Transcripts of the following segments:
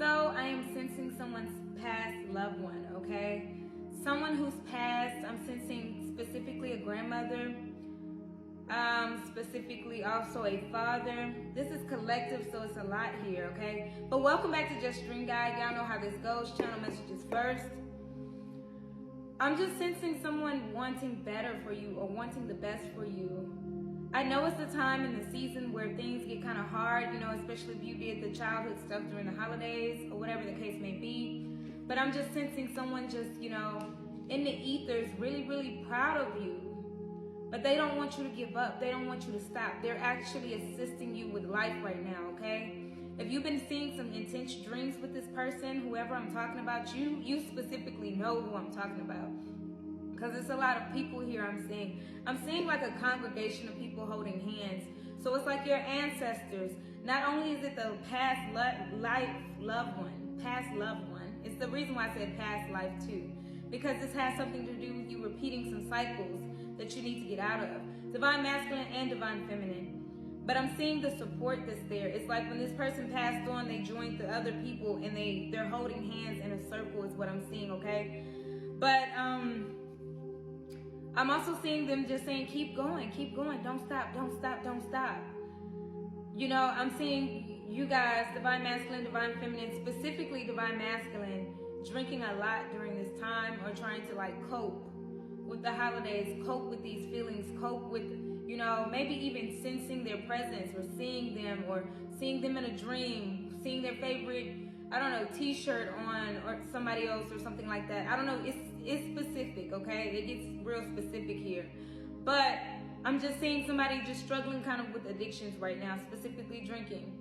So I am sensing someone's past loved one, okay? Someone who's passed. I'm sensing specifically a grandmother, specifically also a father. This is collective, so it's a lot here, okay? But welcome back to Just Dream Guide. Y'all know how this goes. Channel messages first. I'm just sensing someone wanting better for you or wanting the best for you. I know it's the time in the season where things get kind of hard, you know, especially if you did the childhood stuff during the holidays or whatever the case may be. But I'm just sensing someone just, you know, in the ethers really, really proud of you. But they don't want you to give up. They don't want you to stop. They're actually assisting you with life right now, okay? If you've been seeing some intense dreams with this person, whoever I'm talking about, you specifically know who I'm talking about. Because it's a lot of people here I'm seeing. I'm seeing like a congregation of people holding hands. So it's like your ancestors. Not only is it the past loved one. It's the reason why I said past life too. Because this has something to do with you repeating some cycles that you need to get out of. Divine masculine and divine feminine. But I'm seeing the support that's there. It's like when this person passed on, they joined the other people and they're holding hands in a circle is what I'm seeing, okay? But I'm also seeing them just saying, keep going, don't stop, don't stop, don't stop. You know, I'm seeing you guys, divine masculine, divine feminine, specifically divine masculine, drinking a lot during this time or trying to like cope with the holidays, cope with these feelings, cope with, you know, maybe even sensing their presence or seeing them in a dream, seeing their favorite, I don't know, t-shirt on or somebody else or something like that. I don't know, it's specific, okay? It gets real specific here. But I'm just seeing somebody just struggling kind of with addictions right now, specifically drinking.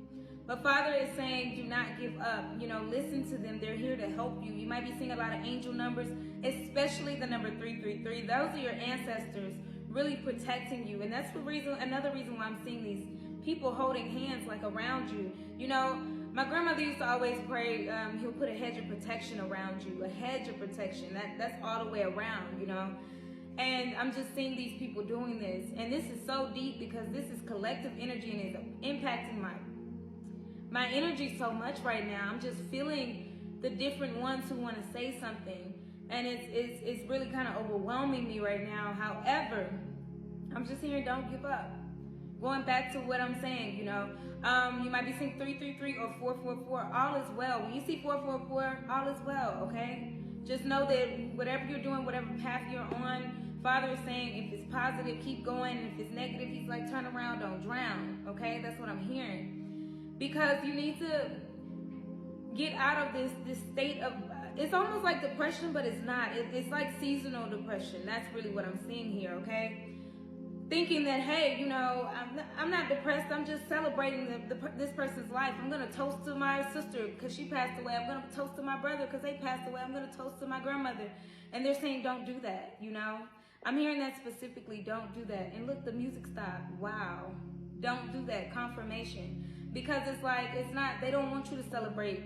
But Father is saying, do not give up. You know, listen to them. They're here to help you. You might be seeing a lot of angel numbers, especially the number 333. Those are your ancestors really protecting you. And that's another reason why I'm seeing these people holding hands like around you. You know, my grandmother used to always pray, he'll put a hedge of protection around you, a hedge of protection. That's all the way around, you know. And I'm just seeing these people doing this. And this is so deep because this is collective energy and it's impacting my energy so much right now. I'm just feeling the different ones who want to say something. And it's really kind of overwhelming me right now. However, I'm just hearing don't give up. Going back to what I'm saying, you know, you might be seeing 333 or 444, all is well. When you see 444, all is well, okay? Just know that whatever you're doing, whatever path you're on, Father is saying if it's positive, keep going. And if it's negative, he's like, turn around, don't drown, okay? That's what I'm hearing. Because you need to get out of this state of, it's almost like depression, but it's not. It's like seasonal depression. That's really what I'm seeing here, okay? Thinking that, hey, you know, I'm not depressed. I'm just celebrating this person's life. I'm going to toast to my sister because she passed away. I'm going to toast to my brother because they passed away. I'm going to toast to my grandmother. And they're saying, don't do that, you know? I'm hearing that specifically, don't do that. And look, the music stopped. Wow. Don't do that. Confirmation. Because it's like, it's not, they don't want you to celebrate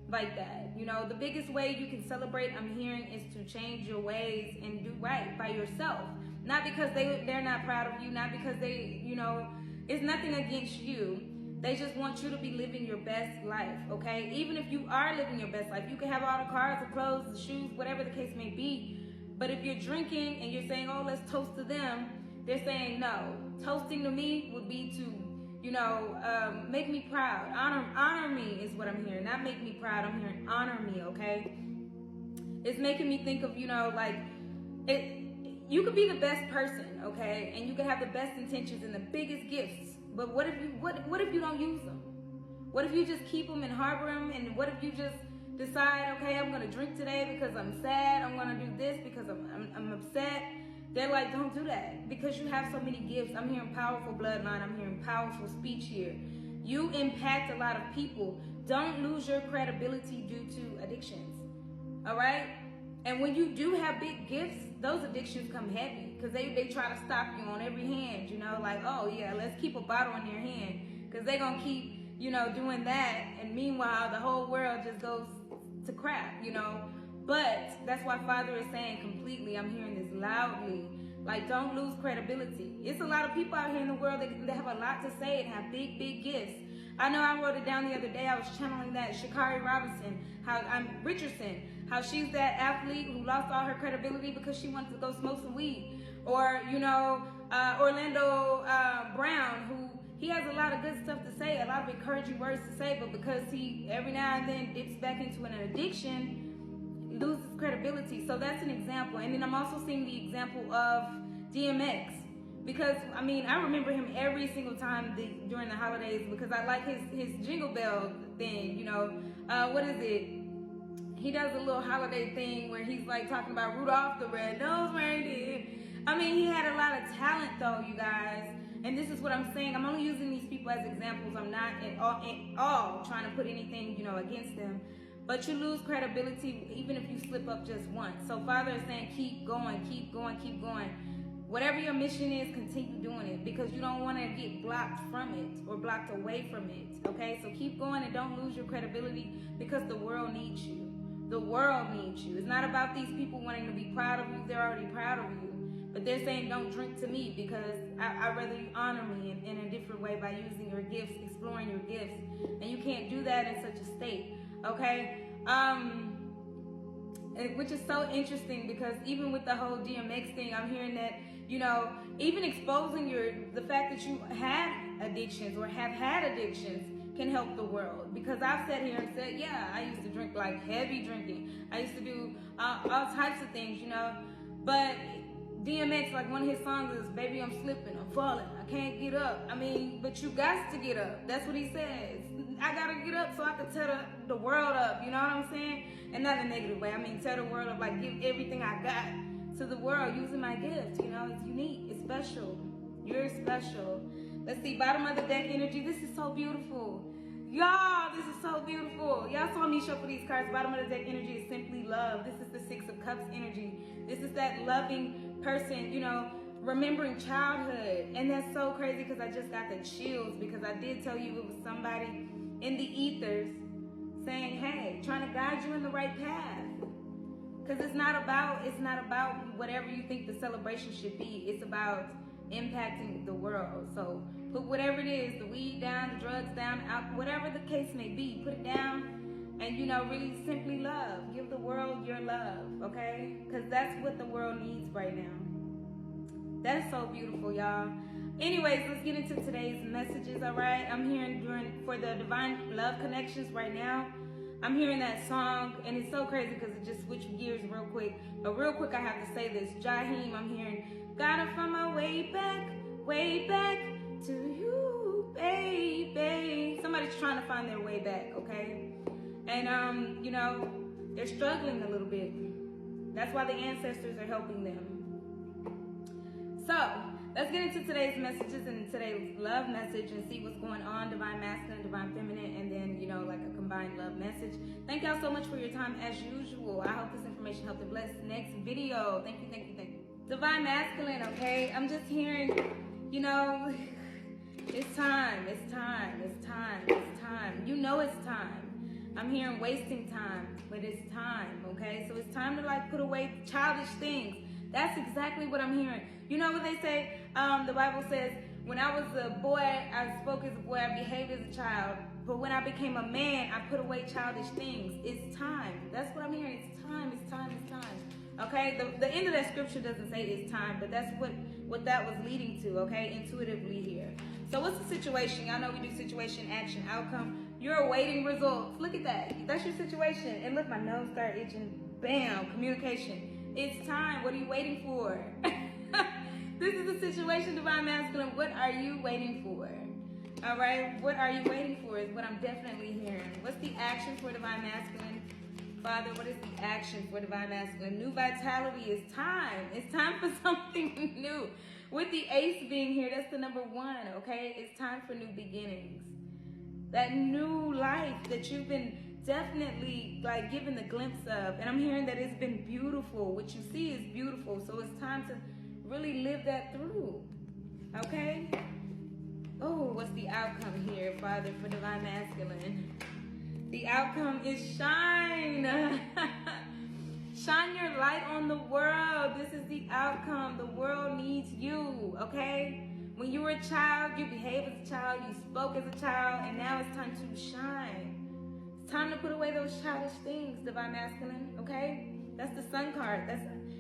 like that. You know, the biggest way you can celebrate, I'm hearing, is to change your ways and do right by yourself. Not because they're not proud of you, not because they, you know, it's nothing against you. They just want you to be living your best life, okay? Even if you are living your best life, you can have all the cars, the clothes, the shoes, whatever the case may be. But if you're drinking and you're saying, oh, let's toast to them, they're saying no. Toasting to me would be to, you know, make me proud. Honor me is what I'm hearing. Not make me proud. I'm hearing honor me, okay? It's making me think of, you know, like, you could be the best person, okay? And you can have the best intentions and the biggest gifts. But what if you don't use them? What if you just keep them and harbor them? And what if you just decide, okay, I'm going to drink today because I'm sad. I'm going to do this because I'm upset. They're like, don't do that because you have so many gifts. I'm hearing powerful bloodline. I'm hearing powerful speech here. You impact a lot of people. Don't lose your credibility due to addictions. All right? And when you do have big gifts, those addictions come heavy because they try to stop you on every hand, you know, like, oh, yeah, let's keep a bottle in your hand because they're going to keep, you know, doing that. And meanwhile, the whole world just goes to crap, you know. But that's why Father is saying completely, I'm hearing this loudly, like, don't lose credibility. It's a lot of people out here in the world that have a lot to say and have big, big gifts. I know I wrote it down the other day. I was channeling that Sha'Carri Richardson, how she's that athlete who lost all her credibility because she wanted to go smoke some weed. Or, you know, Orlando Brown, who he has a lot of good stuff to say, a lot of encouraging words to say, but because he every now and then dips back into an addiction, loses credibility. So that's an example. And then I'm also seeing the example of DMX. Because, I mean, I remember him every single time during the holidays because I like his jingle bell thing, you know. What is it? He does a little holiday thing where he's like talking about Rudolph the Red-Nosed Reindeer. I mean, he had a lot of talent though, you guys. And this is what I'm saying. I'm only using these people as examples. I'm not at all trying to put anything, you know, against them. But you lose credibility even if you slip up just once. So Father is saying, keep going, keep going, keep going. Whatever your mission is, continue doing it because you don't want to get blocked from it or blocked away from it, okay? So keep going and don't lose your credibility because the world needs you. The world needs you. It's not about these people wanting to be proud of you. They're already proud of you. But they're saying, don't drink to me because I'd rather you honor me in a different way by using your gifts, exploring your gifts. And you can't do that in such a state, okay? Which is so interesting because even with the whole DMX thing, I'm hearing that, you know, even exposing the fact that you have addictions or have had addictions can help the world. Because I've sat here and said, yeah, I used to drink like heavy drinking. I used to do all types of things, you know. But DMX, like one of his songs is, baby, I'm slipping, I'm falling, I can't get up. I mean, but you got to get up. That's what he says. I got to get up so I can tear the world up, you know what I'm saying? And not in a negative way. I mean, tear the world up, like give everything I got to the world using my gift. You know, it's unique, it's special. You're special. Let's see, bottom of the deck energy. This is so beautiful. Y'all, this is so beautiful. Y'all saw me shuffle these cards. Bottom of the deck energy is simply love. This is the Six of Cups energy. This is that loving person, you know, remembering childhood. And that's so crazy because I just got the chills because I did tell you it was somebody in the ethers saying, hey, trying to guide you in the right path. Because it's not about whatever you think the celebration should be. It's about impacting the world. So put whatever it is, the weed down, the drugs down, out, whatever the case may be, put it down and, you know, really simply love. Give the world your love, okay? Because that's what the world needs right now. That's so beautiful, y'all. Anyways, let's get into today's messages, all right? I'm hearing for the Divine Love Connections right now. I'm hearing that song, and it's so crazy because it just switched gears real quick. But real quick, I have to say this. Jaheim, I'm hearing, gotta find my way back to you, baby. Somebody's trying to find their way back, okay? And, you know, they're struggling a little bit. That's why the ancestors are helping them. So, let's get into today's messages and today's love message and see what's going on, Divine Masculine, Divine Feminine, and then, you know, like a combined love message. Thank y'all so much for your time as usual. I hope this information helped to bless next video. Thank you, thank you, thank you. Divine Masculine, okay? I'm just hearing, you know, it's time, it's time, it's time, it's time. You know it's time. I'm hearing wasting time, but it's time, okay? So it's time to like put away childish things. That's exactly what I'm hearing. You know what they say? The Bible says, when I was a boy, I spoke as a boy, I behaved as a child. But when I became a man, I put away childish things. It's time. That's what I'm hearing. It's time, it's time, it's time. Okay? The end of that scripture doesn't say it's time, but that's what that was leading to, okay? Intuitively here. So what's the situation? Y'all know we do situation, action, outcome. You're awaiting results. Look at that. That's your situation. And look, my nose started itching. Bam, communication. It's time. What are you waiting for? This is the situation, Divine Masculine. What are you waiting for? All right? What are you waiting for is what I'm definitely hearing. What's the action for Divine Masculine? Father, what is the action for Divine Masculine? New vitality is time. It's time for something new. With the ace being here, that's the number one, okay? It's time for new beginnings. That new life that you've been definitely like given the glimpse of. And I'm hearing that it's been beautiful. What you see is beautiful. So it's time to really live that through. Okay? Oh, what's the outcome here, Father, for Divine Masculine? The outcome is shine. Shine your light on the world. This is the outcome. The world needs you, okay? When you were a child, you behaved as a child, you spoke as a child, and now it's time to shine. It's time to put away those childish things, Divine Masculine, okay? That's the Sun card.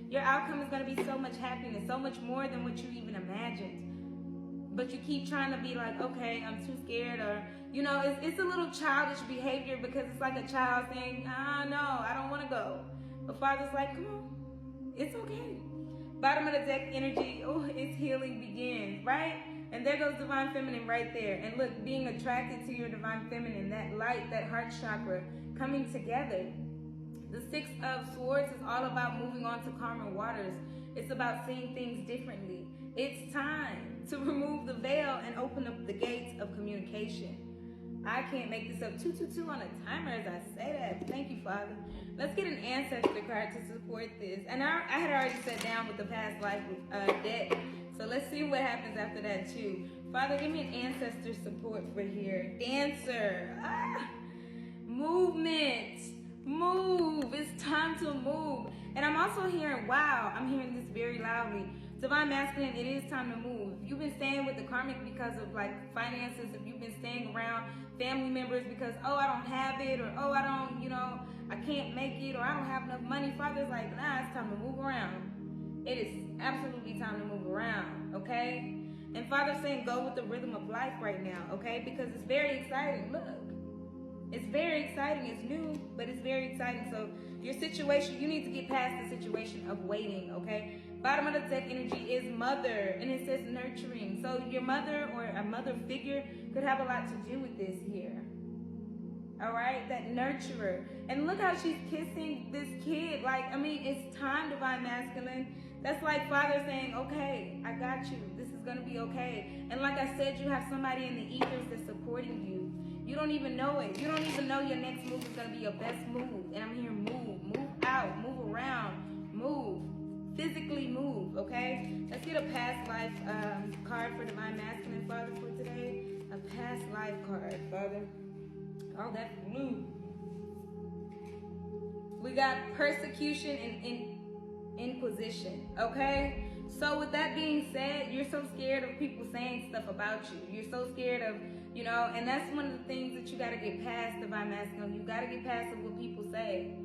Your outcome is going to be so much happiness, so much more than what you even imagined. But you keep trying to be like, okay, I'm too scared, or, you know, it's a little childish behavior because it's like a child saying, no, I don't want to go. But Father's like, come on, it's okay. Bottom of the deck energy, it's healing begins, right? And there goes Divine Feminine right there. And look, being attracted to your Divine Feminine, that light, that heart chakra coming together. The Six of Swords is all about moving on to calmer waters. It's about seeing things differently. It's time to remove the veil and open up the gates of communication. I can't make this up. 222 on a timer as I say that. Thank you, Father. Let's get an ancestor card to support this. And I had already sat down with the past life deck. So let's see what happens after that too. Father, give me an ancestor support for here. Dancer. Movement. Move. It's time to move. And I'm also hearing, wow, I'm hearing this very loudly. Divine Masculine, it is time to move. If you've been staying with the karmic because of like finances, if you've been staying around family members because, I don't have it, or, I don't, I can't make it, or I don't have enough money, Father's like, nah, it's time to move around. It is absolutely time to move around, okay? And Father's saying go with the rhythm of life right now, okay? Because it's very exciting. Look, it's very exciting. It's new, but it's very exciting. So your situation, you need to get past the situation of waiting, okay? Bottom of the deck energy is mother, and it says nurturing. So your mother or a mother figure could have a lot to do with this here. All right, that nurturer. And look how she's kissing this kid. Like, it's time, Divine Masculine. That's like Father saying, okay, I got you. This is going to be okay. And like I said, you have somebody in the ethers that's supporting you. You don't even know it. You don't even know your next move is going to be your best move. And I'm hearing move out, move around, move. Physically move, okay? Let's get a past life card for Divine Masculine, Father, for today. A past life card, Father. Oh, that's blue. We got persecution and inquisition, okay? So with that being said, you're so scared of people saying stuff about you. You're so scared of, and that's one of the things that you got to get past, Divine Masculine. You got to get past of what people say.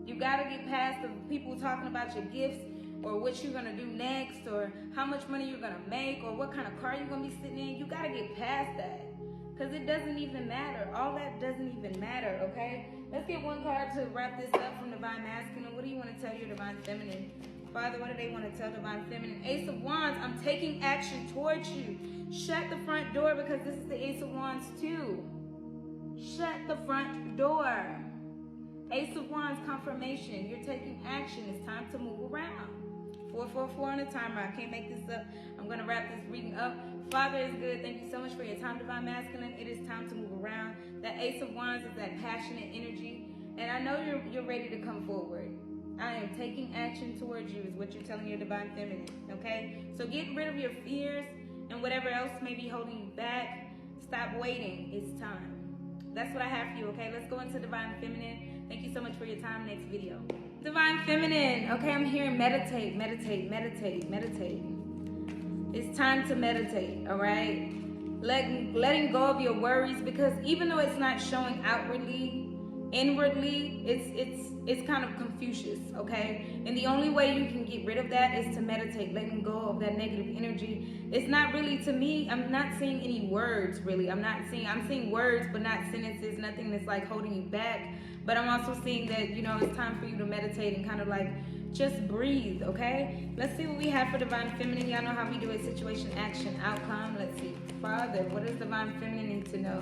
You got to get past the people talking about your gifts or what you're going to do next or how much money you're going to make or what kind of car you're going to be sitting in. You got to get past that because it doesn't even matter. All that doesn't even matter, okay? Let's get one card to wrap this up from Divine Masculine. What do you want to tell your Divine Feminine? Father, what do they want to tell Divine Feminine? Ace of Wands, I'm taking action towards you. Shut the front door because this is the Ace of Wands too. Shut the front door. Ace of Wands, confirmation. You're taking action. It's time to move around. 444 on the timer. I can't make this up. I'm going to wrap this reading up. Father is good. Thank you so much for your time, Divine Masculine. It is time to move around. That Ace of Wands is that passionate energy. And I know you're ready to come forward. I am taking action towards you is what you're telling your Divine Feminine. Okay? So get rid of your fears and whatever else may be holding you back. Stop waiting. It's time. That's what I have for you, okay? Let's go into Divine Feminine. Thank you so much for your time. Next video. Divine Feminine. Okay, I'm hearing meditate, meditate, meditate, meditate. It's time to meditate, all right? Letting go of your worries because even though it's not showing outwardly, inwardly, it's kind of Confucius, okay? And the only way you can get rid of that is to meditate, letting go of that negative energy. It's not really, to me, I'm not seeing any words, really. I'm seeing words, but not sentences, nothing that's like holding you back. But I'm also seeing that, it's time for you to meditate and kind of like just breathe, okay? Let's see what we have for Divine Feminine. Y'all know how we do it, situation, action, outcome. Let's see. Father, what does Divine Feminine need to know?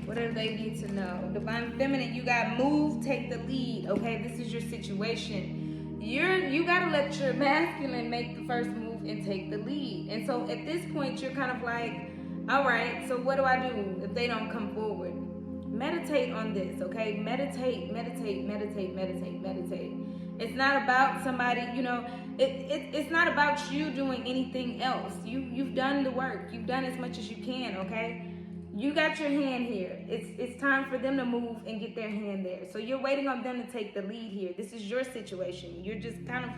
What do they need to know? Divine Feminine, you got move, take the lead, okay? This is your situation. You got to let your masculine make the first move and take the lead. And so at this point, you're kind of like, all right, so what do I do if they don't come forward? Meditate on this, okay? Meditate, meditate, meditate, meditate, meditate. It's not about somebody, it's not about you doing anything else. You've done the work. You've done as much as you can, okay? You got your hand here. It's time for them to move and get their hand there. So you're waiting on them to take the lead here. This is your situation. You're just kind of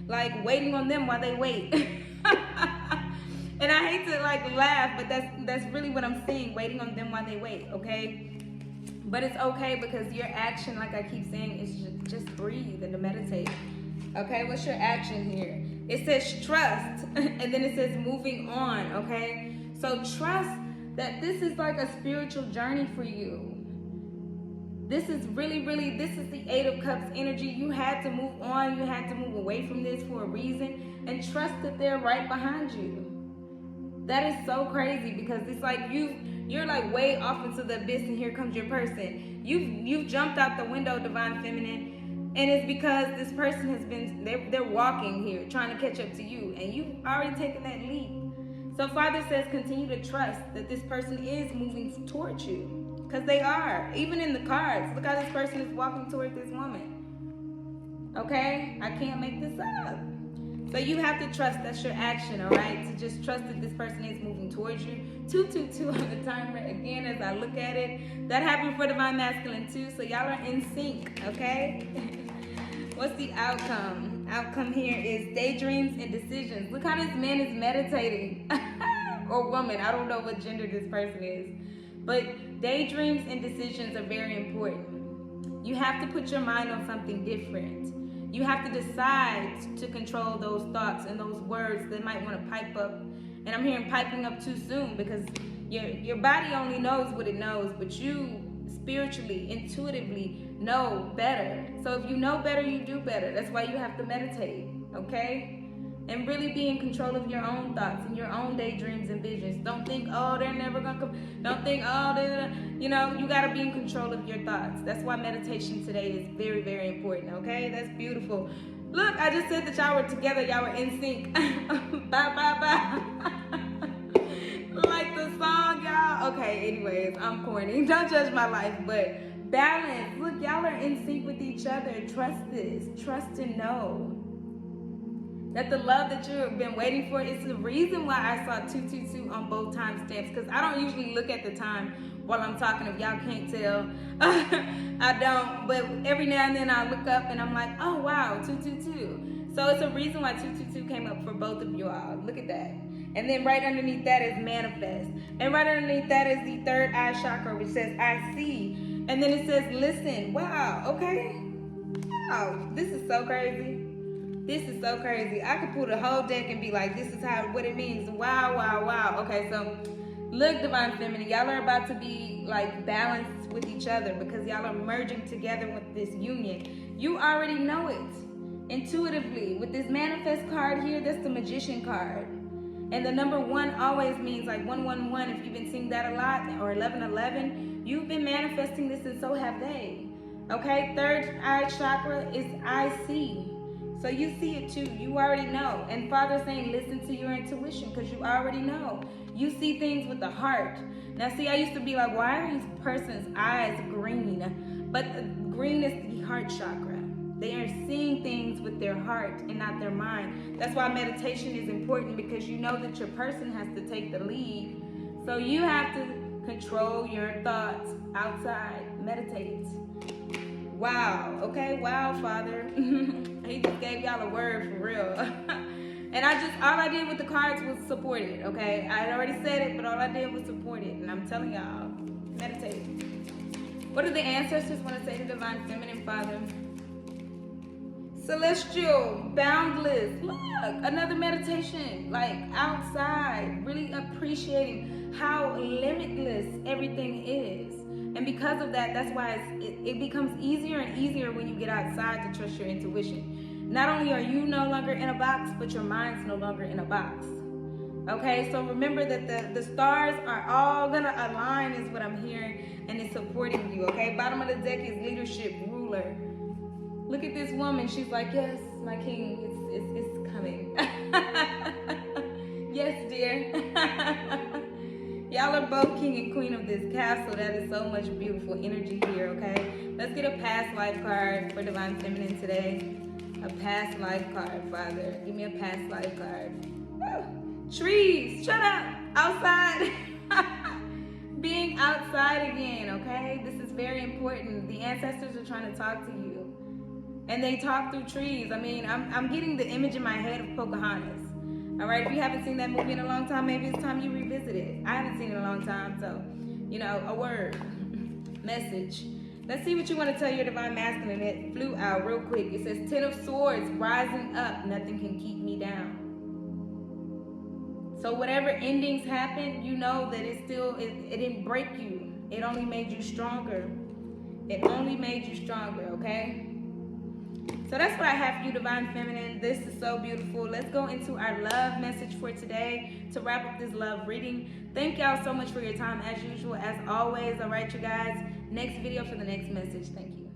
like waiting on them while they wait. And I hate to like laugh, but that's really what I'm seeing, waiting on them while they wait, okay? But it's okay, because your action, like I keep saying, is just breathe and to meditate. Okay, what's your action here? It says trust, and then it says moving on, okay? So trust that this is like a spiritual journey for you. This is really, this is the Eight of Cups energy. You had to move on. You had to move away from this for a reason, and trust that they're right behind you. That is so crazy, because it's like you're like way off into the abyss, and here comes your person. You've jumped out the window, Divine Feminine, and it's because this person has been, they're walking here trying to catch up to you, and you've already taken that leap. So Father says continue to trust that this person is moving towards you. Because they are. Even in the cards. Look how this person is walking toward this woman. Okay? I can't make this up. So you have to trust. That's your action, all right? To just trust that this person is moving towards you. 222 on the timer. Again, as I look at it. That happened for Divine Masculine too. So y'all are in sync, okay? What's the outcome? Outcome here is daydreams and decisions. Look how this man is meditating. Or woman. I don't know what gender this person is. But daydreams and decisions are very important. You have to put your mind on something different. You have to decide to control those thoughts and those words that might want to pipe up. And I'm hearing piping up too soon, because your body only knows what it knows, but you spiritually, intuitively know better. So if you know better, you do better. That's why you have to meditate, okay? And really be in control of your own thoughts and your own daydreams and visions. Don't think, oh, they're never gonna come. Don't think, oh, you know, you gotta be in control of your thoughts. That's why meditation today is very, very important, okay? That's beautiful. Look, I just said that y'all were together, y'all were in sync. Bye, bye, bye. Like the song, y'all. Okay, anyways, I'm corny. Don't judge my life, but balance. Look, y'all are in sync with each other. Trust this. Trust and know that the love that you've been waiting for is the reason why I saw 222 on both timestamps, because I don't usually look at the time while I'm talking, if y'all can't tell. I don't, but every now and then I look up and I'm like, oh wow, 222. So it's a reason why 222 came up for both of you all. Look at that. And then right underneath that is manifest. And right underneath that is the third eye chakra, which says I see. And then it says listen. Wow, okay. Wow, this is so crazy. This is so crazy. I could pull the whole deck and be like, this is what it means. Wow, wow, wow. Okay, so look, Divine Feminine, y'all are about to be like balanced with each other, because y'all are merging together with this union. You already know it intuitively. With this manifest card here, that's the Magician card. And the number 1 always means like 111. If you've been seeing that a lot, or 1111, you've been manifesting this, and so have they. Okay, third eye chakra is I see. So you see it too. You already know. And Father's saying listen to your intuition, because you already know. You see things with the heart. Now see, I used to be like, why are these person's eyes green? But green is the heart chakra. They are seeing things with their heart and not their mind. That's why meditation is important, because you know that your person has to take the lead. So you have to control your thoughts outside. Meditate. Wow. Okay. Wow, Father. He just gave y'all a word for real. And all I did with the cards was support it. Okay. I had already said it, but all I did was support it. And I'm telling y'all, meditate. What do the ancestors want to say to Divine Feminine, Father? Celestial, boundless. Look, another meditation. Like outside, really appreciating how limitless everything is. And because of that, that's why it becomes easier and easier when you get outside to trust your intuition. Not only are you no longer in a box, but your mind's no longer in a box. Okay, so remember that the stars are all gonna align, is what I'm hearing, and it's supporting you. Okay, bottom of the deck is leadership, ruler. Look at this woman. She's like, yes, my king, it's coming. Yes, dear. Y'all are both king and queen of this castle. That is so much beautiful energy here, okay? Let's get a past life card for Divine Feminine today. A past life card, Father. Give me a past life card. Woo. Trees, shut up. Outside. Being outside again, okay? This is very important. The ancestors are trying to talk to you. And they talk through trees. I mean, I'm getting the image in my head of Pocahontas. All right, if you haven't seen that movie in a long time, maybe it's time you revisit it. I haven't seen it in a long time, so, you know, a word, message. Let's see what you want to tell your divine masculine. It flew out real quick. It says, 10 of Swords, rising up. Nothing can keep me down. So whatever endings happen, you know that it didn't break you. It only made you stronger. It only made you stronger, okay? So that's what I have for you, Divine Feminine. This is so beautiful. Let's go into our love message for today to wrap up this love reading. Thank y'all so much for your time as usual, as always. All right, you guys. Next video for the next message. Thank you.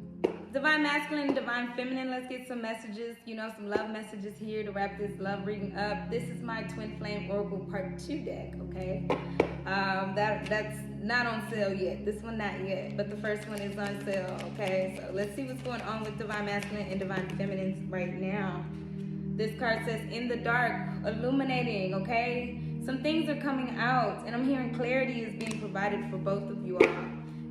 Divine Masculine, Divine Feminine. Let's get some messages, you know, some love messages here to wrap this love reading up. This is my Twin Flame Oracle Part 2 deck, okay? That's not on sale yet. This one not yet, but the first one is on sale, okay? So let's see what's going on with Divine Masculine and Divine Feminine right now. This card says, in the dark, illuminating, okay? Some things are coming out, and I'm hearing clarity is being provided for both of you all.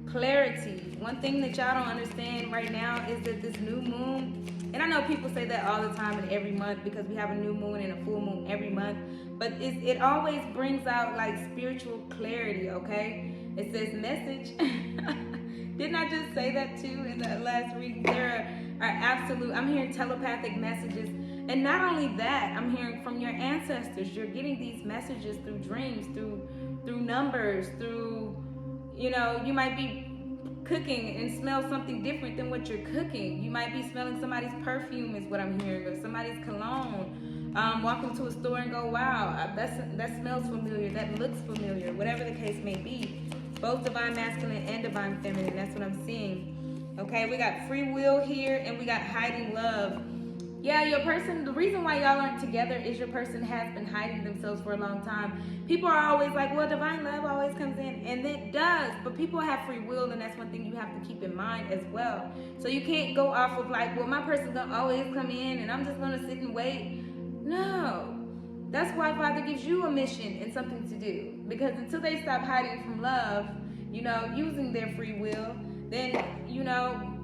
Clarity. One thing that y'all don't understand right now is that this new moon, and I know people say that all the time and every month because we have a new moon and a full moon every month, but it always brings out like spiritual clarity, okay? It says message. Didn't I just say that too in the last reading? There are absolute, I'm hearing telepathic messages. And not only that, I'm hearing from your ancestors. You're getting these messages through dreams, through numbers, through, you know, you might be cooking and smell something different than what you're cooking. You might be smelling somebody's perfume is what I'm hearing, or somebody's cologne. Walk into a store and go, wow, that smells familiar, that looks familiar, whatever the case may be. Both Divine Masculine and Divine Feminine, that's what I'm seeing. Okay, we got free will here and we got hiding love. Yeah, your person, the reason why y'all aren't together is your person has been hiding themselves for a long time. People are always like, well, divine love always comes in, and it does, but people have free will, and that's one thing you have to keep in mind as well. So you can't go off of like, well, my person's gonna always come in, and I'm just gonna sit and wait. No, that's why Father gives you a mission and something to do, because until they stop hiding from love, you know, using their free will, then, you know,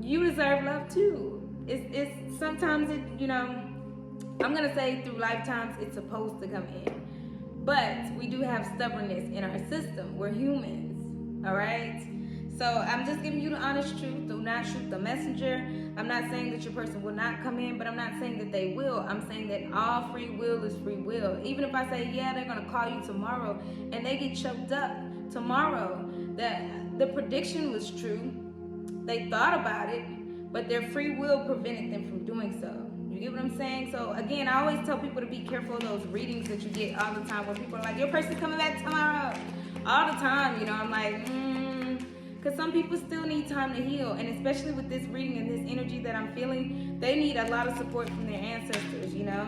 you deserve love too. It's sometimes it, you know, I'm gonna say through lifetimes it's supposed to come in, but we do have stubbornness in our system. We're humans, all right? So I'm just giving you the honest truth. Do not shoot the messenger. I'm not saying that your person will not come in, but I'm not saying that they will. I'm saying that all free will is free will. Even if I say, yeah, they're gonna call you tomorrow, and they get choked up tomorrow, that the prediction was true. They thought about it, but their free will prevented them from doing so. You get what I'm saying? So again, I always tell people to be careful of those readings that you get all the time where people are like, your person's coming back tomorrow. All the time, you know, I'm like, because some people still need time to heal. And especially with this reading and this energy that I'm feeling, they need a lot of support from their ancestors, you know.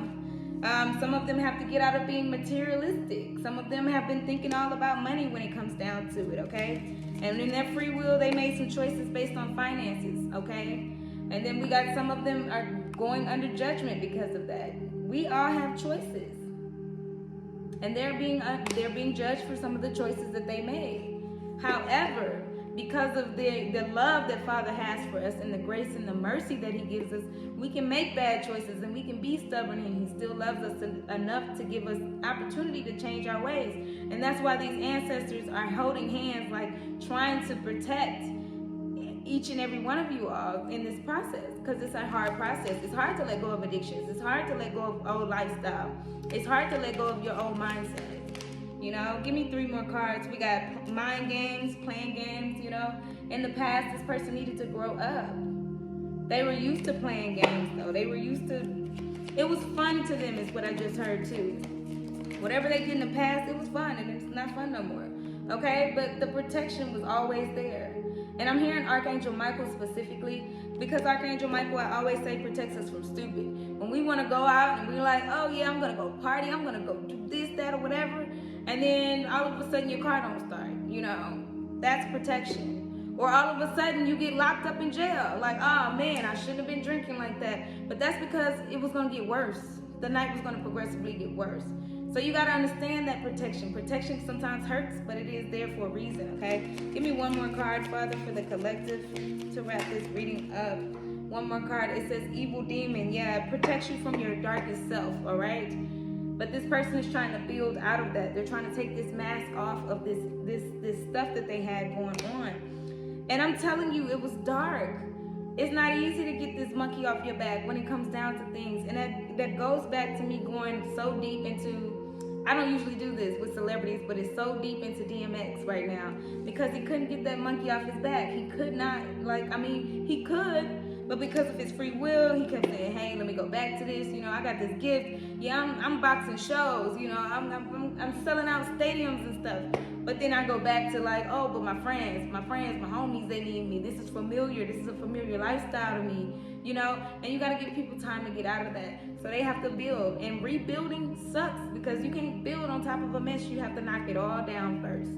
Some of them have to get out of being materialistic. Some of them have been thinking all about money when it comes down to it, okay? And in their free will, they made some choices based on finances, okay? And then we got some of them are going under judgment because of that. We all have choices. And they're being judged for some of the choices that they made. However, because of the love that Father has for us and the grace and the mercy that He gives us, we can make bad choices and we can be stubborn, and He still loves us enough to give us opportunity to change our ways. And that's why these ancestors are holding hands, like trying to protect each and every one of you all in this process, because it's a hard process. It's hard to let go of addictions. It's hard to let go of old lifestyle. It's hard to let go of your old mindset. You know, give me 3 more cards. We got mind games, playing games, you know. In the past, this person needed to grow up. They were used to playing games, though. They were used to, it was fun to them is what I just heard, too. Whatever they did in the past, it was fun, and it's not fun no more. Okay? But the protection was always there. And I'm hearing Archangel Michael specifically, because Archangel Michael, I always say, protects us from stupid. When we want to go out and we're like, oh yeah, I'm going to go party, I'm going to go do this, that, or whatever, and then all of a sudden your car don't start, you know, that's protection. Or all of a sudden you get locked up in jail, like, oh man, I shouldn't have been drinking like that. But that's because it was going to get worse. The night was going to progressively get worse. So you got to understand that protection. Protection sometimes hurts, but it is there for a reason, okay? Give me 1 more card, Father, for the collective to wrap this reading up. 1 more card. It says evil demon. Yeah, it protects you from your darkest self, all right? But this person is trying to build out of that. They're trying to take this mask off of this stuff that they had going on. And I'm telling you, it was dark. It's not easy to get this monkey off your back when it comes down to things. And that goes back to me going so deep into, I don't usually do this with celebrities, but it's so deep into DMX right now because he couldn't get that monkey off his back. He could not, he could, but because of his free will, he kept saying, hey, let me go back to this. I got this gift. Yeah, I'm boxing shows. I'm selling out stadiums and stuff. But then I go back to but my friends, my homies, they need me. This is familiar. This is a familiar lifestyle to me, and you got to give people time to get out of that. So they have to build, and rebuilding sucks because you can't build on top of a mess. You have to knock it all down first.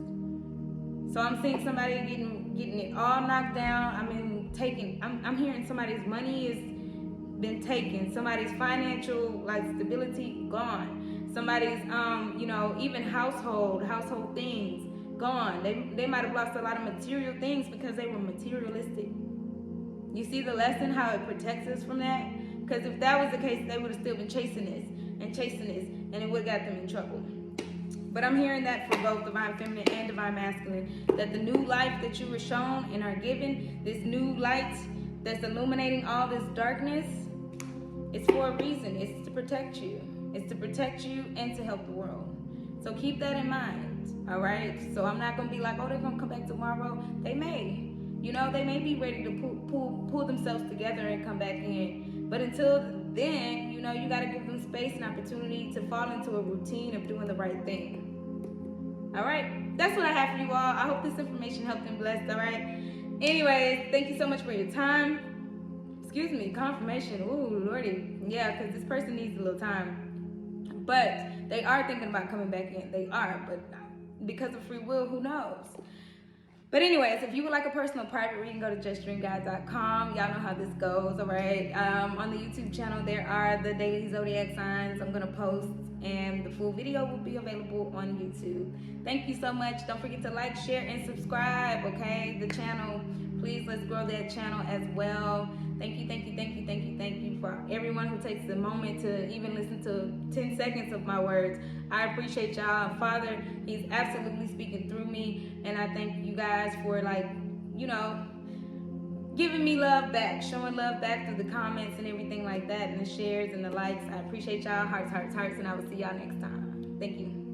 So I'm seeing somebody getting it all knocked down. I'm hearing somebody's money has been taken. Somebody's financial stability gone. Somebody's even household things gone. They might have lost a lot of material things because they were materialistic. You see the lesson, how it protects us from that? Because if that was the case, they would have still been chasing this, and it would have got them in trouble. But I'm hearing that for both divine feminine and divine masculine, that the new life that you were shown and are given, this new light that's illuminating all this darkness, it's for a reason. It's to protect you. It's to protect you and to help the world. So keep that in mind, all right? So I'm not going to be like, oh, they're going to come back tomorrow. They may. They may be ready to pull themselves together and come back in. But until then, you got to give them space and opportunity to fall into a routine of doing the right thing. All right? That's what I have for you all. I hope this information helped and blessed, all right? Anyways, thank you so much for your time. Excuse me, confirmation. Ooh, Lordy. Yeah, because this person needs a little time. But they are thinking about coming back in. They are, but because of free will, who knows? But anyways, if you would like a personal private reading, go to justdreamguide.com. Y'all know how this goes, all right? On the YouTube channel, there are the daily zodiac signs I'm going to post, and the full video will be available on YouTube. Thank you so much. Don't forget to like, share, and subscribe, okay? The channel. Please, let's grow that channel as well. Thank you for everyone who takes the moment to even listen to 10 seconds of my words. I appreciate y'all. Father, he's absolutely speaking through me, and I thank you guys for giving me love back, showing love back through the comments and everything like that, and the shares and the likes. I appreciate y'all. Hearts, and I will see y'all next time. Thank you.